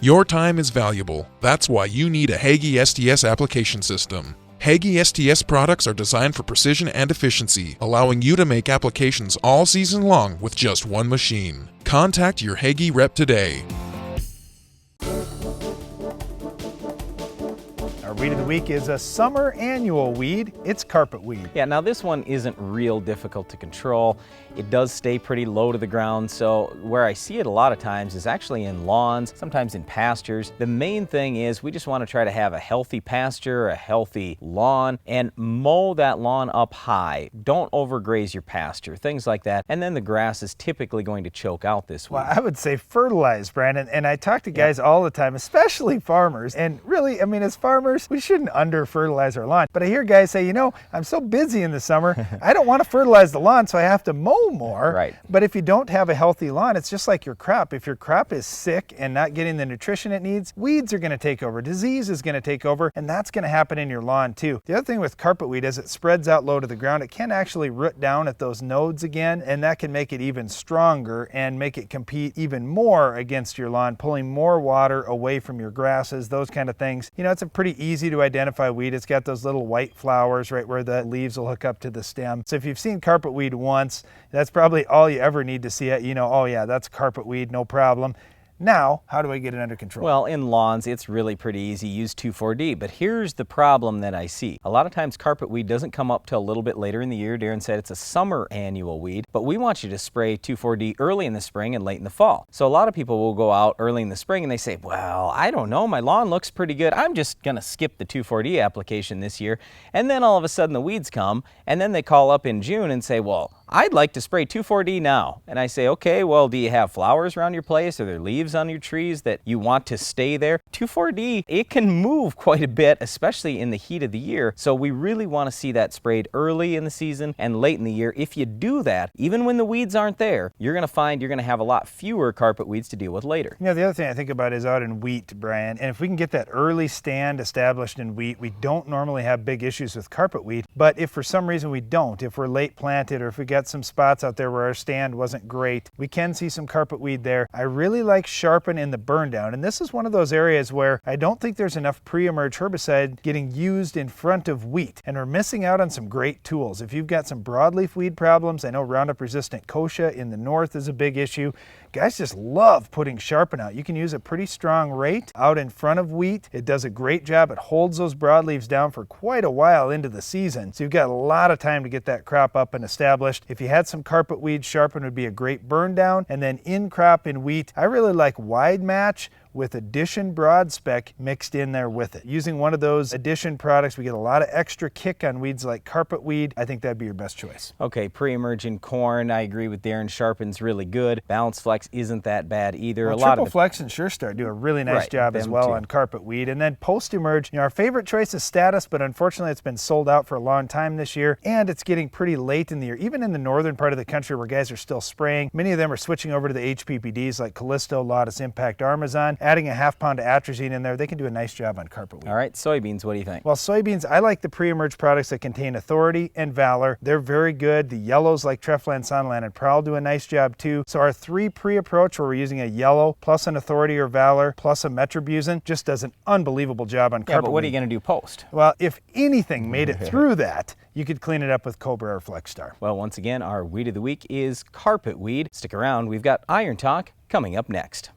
Your time is valuable. That's why you need a Hagie STS application system. Hagie STS products are designed for precision and efficiency, allowing you to make applications all season long with just one machine. Contact your Hagie rep today. Our weed of the week is a summer annual weed. It's carpetweed. Yeah, now this one isn't real difficult to control. It does stay pretty low to the ground, so where I see it a lot of times is actually in lawns, sometimes in pastures. The main thing is we just want to try to have a healthy pasture, a healthy lawn, and mow that lawn up high. Don't overgraze your pasture, things like that. And then the grass is typically going to choke out this weed. Well, I would say fertilize, Brandon. And I talk to guys all the time, especially farmers. And really, I mean, as farmers, we shouldn't under-fertilize our lawn. But I hear guys say, you know, I'm so busy in the summer, I don't want to fertilize the lawn, so I have to mow more. Right. But if you don't have a healthy lawn, it's just like your crop. If your crop is sick and not getting the nutrition it needs, weeds are going to take over, disease is going to take over, and that's going to happen in your lawn too. The other thing with carpetweed is it spreads out low to the ground. It can actually root down at those nodes again, and that can make it even stronger and make it compete even more against your lawn, pulling more water away from your grasses, those kind of things. You know, it's a pretty easy to identify weed. It's got those little white flowers right where the leaves will hook up to the stem. So if you've seen carpetweed once, that's probably all you ever need to see it. You know, oh yeah, that's carpetweed, no problem. Now, how do I get it under control? Well, in lawns, it's really pretty easy. Use 2,4-D. But here's the problem that I see. A lot of times carpetweed doesn't come up till a little bit later in the year. Darren said it's a summer annual weed, but we want you to spray 2,4-D early in the spring and late in the fall. So a lot of people will go out early in the spring and they say, well, I don't know, my lawn looks pretty good. I'm just going to skip the 2,4-D application this year. And then all of a sudden the weeds come, and then they call up in June and say, well, I'd like to spray 2,4-D now. And I say, okay, well, do you have flowers around your place? Are there leaves on your trees that you want to stay there? 2,4-D, it can move quite a bit, especially in the heat of the year. So we really want to see that sprayed early in the season and late in the year. If you do that, even when the weeds aren't there, you're going to find you're going to have a lot fewer carpet weeds to deal with later. You know, the other thing I think about is out in wheat, Brian, and if we can get that early stand established in wheat, we don't normally have big issues with carpetweed. But if for some reason we don't, if we're late planted or if we got some spots out there where our stand wasn't great, we can see some carpetweed there. I really like sharpen in the burn down, and this is one of those areas where I don't think there's enough pre-emerge herbicide getting used in front of wheat, and we're missing out on some great tools. If you've got some broadleaf weed problems, I know Roundup resistant kochia in the north is a big issue. Guys just love putting sharpen out. You can use a pretty strong rate out in front of wheat. It does a great job. It holds those broadleaves down for quite a while into the season, so you've got a lot of time to get that crop up and established. If you had some carpetweed, sharpen would be a great burn down. And then in crop in wheat, I really like wide match with Addition broad spec mixed in there with it. Using one of those Addition products, we get a lot of extra kick on weeds like carpetweed. I think that'd be your best choice. Okay, pre-emerge in corn, I agree with Darren. Sharpen's really good. Balance Flex isn't that bad either. Well, Triple Flex and Sure Start do a really nice job as well on carpetweed. And then post-emerge, you know, our favorite choice is Status, but unfortunately it's been sold out for a long time this year, and it's getting pretty late in the year. Even in the northern part of the country where guys are still spraying, many of them are switching over to the HPPDs like Callisto, Lotus Impact, Armazon, adding a half pound of atrazine in there. They can do a nice job on carpetweed. All right, soybeans, what do you think? Well, soybeans, I like the pre-emerge products that contain Authority and Valor. They're very good. The yellows like Treflan, Sonalan, and Prowl do a nice job too. So our three pre-approach where we're using a yellow plus an Authority or Valor plus a Metribuzin just does an unbelievable job on carpetweed. Yeah, but what are you going to do post? Well, if anything made it through that, you could clean it up with Cobra or FlexStar. Well, once again, our weed of the week is carpetweed. Stick around, we've got Iron Talk coming up next.